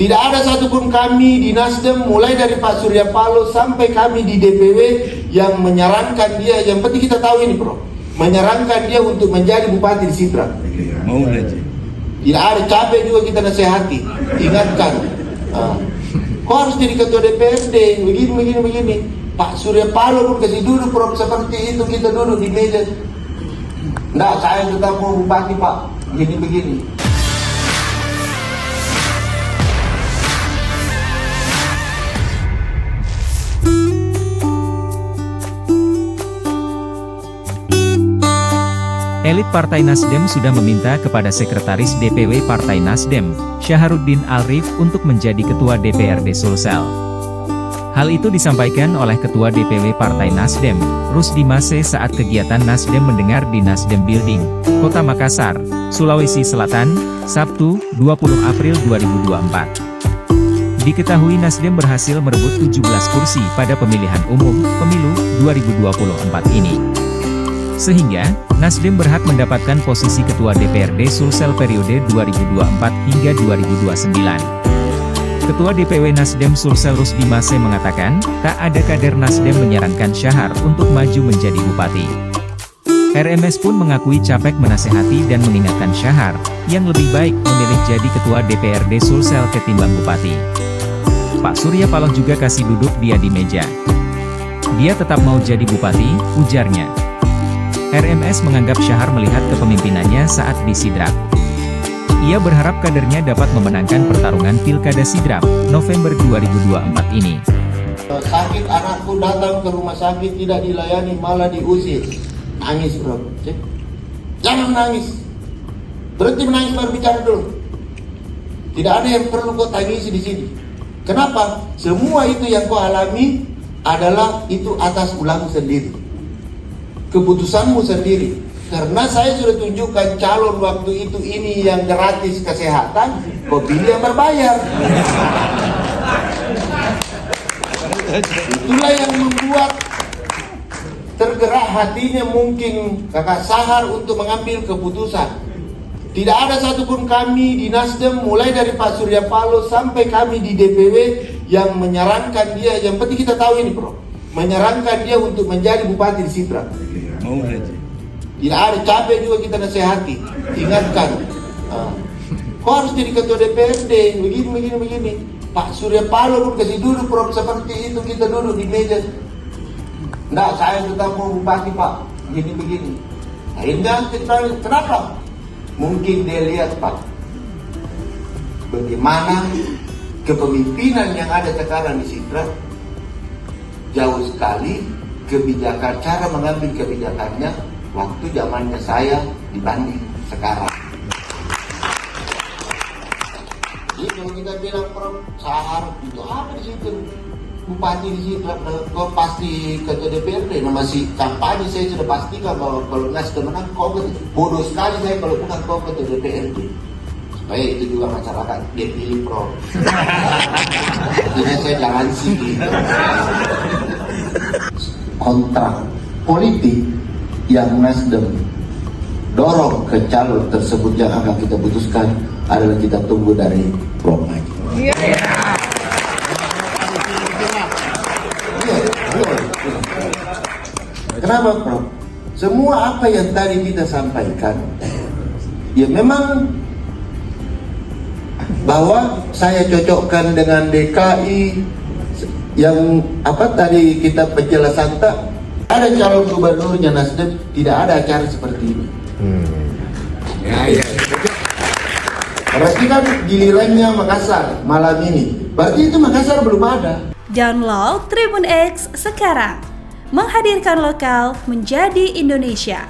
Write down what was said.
Tidak ada satupun kami di Nasdem, mulai dari Pak Surya Paloh sampai kami di DPW yang menyarankan dia, yang penting kita tahu ini bro, menyarankan dia untuk menjadi bupati di Sidrap. Mau aja. Tidak ada, capek juga kita nasihati, ingatkan. Kau harus jadi ketua DPRD, begini. Pak Surya Paloh pun kasih duduk bro, seperti itu kita duduk di meja. Nggak, saya tetap mau bupati Pak, begini. Elit Partai Nasdem sudah meminta kepada Sekretaris DPW Partai Nasdem, Syaharuddin Alrif untuk menjadi Ketua DPRD Sulsel. Hal itu disampaikan oleh Ketua DPW Partai Nasdem, Rusdi Mase saat kegiatan Nasdem mendengar di Nasdem Building, Kota Makassar, Sulawesi Selatan, Sabtu, 20 April 2024. Diketahui Nasdem berhasil merebut 17 kursi pada pemilihan umum, pemilu, 2024 ini. Sehingga, Nasdem berhak mendapatkan posisi Ketua DPRD Sulsel periode 2024 hingga 2029. Ketua DPW Nasdem Sulsel Rusdi Mase mengatakan, tak ada kader Nasdem menyarankan Syahar untuk maju menjadi bupati. RMS pun mengakui capek menasehati dan mengingatkan Syahar, yang lebih baik memilih jadi Ketua DPRD Sulsel ketimbang bupati. Pak Surya Paloh juga kasih duduk dia di meja. Dia tetap mau jadi bupati, ujarnya. RMS menganggap Syahar melihat kepemimpinannya saat di Sidrap. Ia berharap kadernya dapat memenangkan pertarungan Pilkada Sidrap, November 2024 ini. Sakit anakku datang ke rumah sakit tidak dilayani, malah diusir. Nangis bro. Jangan menangis. Berhenti menangis baru bicara dulu. Tidak ada yang perlu kau tangisi di sini. Kenapa? Semua itu yang kau alami adalah itu atas ulangmu sendiri. Keputusanmu sendiri. Karena saya sudah tunjukkan calon waktu itu ini yang gratis kesehatan, kau pilih yang berbayar. Itulah yang membuat tergerak hatinya mungkin Kakak Syahar untuk mengambil keputusan. Tidak ada satupun kami di Nasdem, mulai dari Pak Surya Paloh sampai kami di DPW yang menyarankan dia, yang penting kita tahu ini bro, menyarankan dia untuk menjadi bupati di Sidrap. Mau aja. Tidak ada, capek juga kita nasihati, ingatkan. Kau harus jadi ketua DPRD, begini. Pak Surya Paloh pun kasih duduk bro, seperti itu kita duduk di meja. Nggak, saya tetap mau bupati Pak, begini. Akhirnya kita, kenapa? Mungkin dia lihat Pak, bagaimana kepemimpinan yang ada sekarang di Sidrap jauh sekali kebijakan, cara mengambil kebijakannya waktu zamannya saya dibanding sekarang. Jadi kalau kita bilang Prof Syahar itu apa di situ? Bupati di situ, kau pasti ketua DPRD, masih kampanye saya sudah pastikan bahwa kalau Nasdem menang kau bodoh sekali saya kalau bukan kau ketua DPRD. Supaya itu juga masyarakat dia pilih Prof. Jadi saya jangan sih. Kontrak politik yang Nasdem dorong ke calon tersebut yang akan kita putuskan adalah kita tunggu dari Prof Maju. Kenapa Prof? Semua apa yang tadi kita sampaikan, ya memang bahwa saya cocokkan dengan DKI yang apa tadi kita penjelasan tak ada calon gubernurnya Nasdem, tidak ada acara seperti ini. Ya. Berarti kan gilirannya Makassar malam ini. Berarti itu Makassar belum ada. Download Tribun X sekarang. Menghadirkan lokal menjadi Indonesia.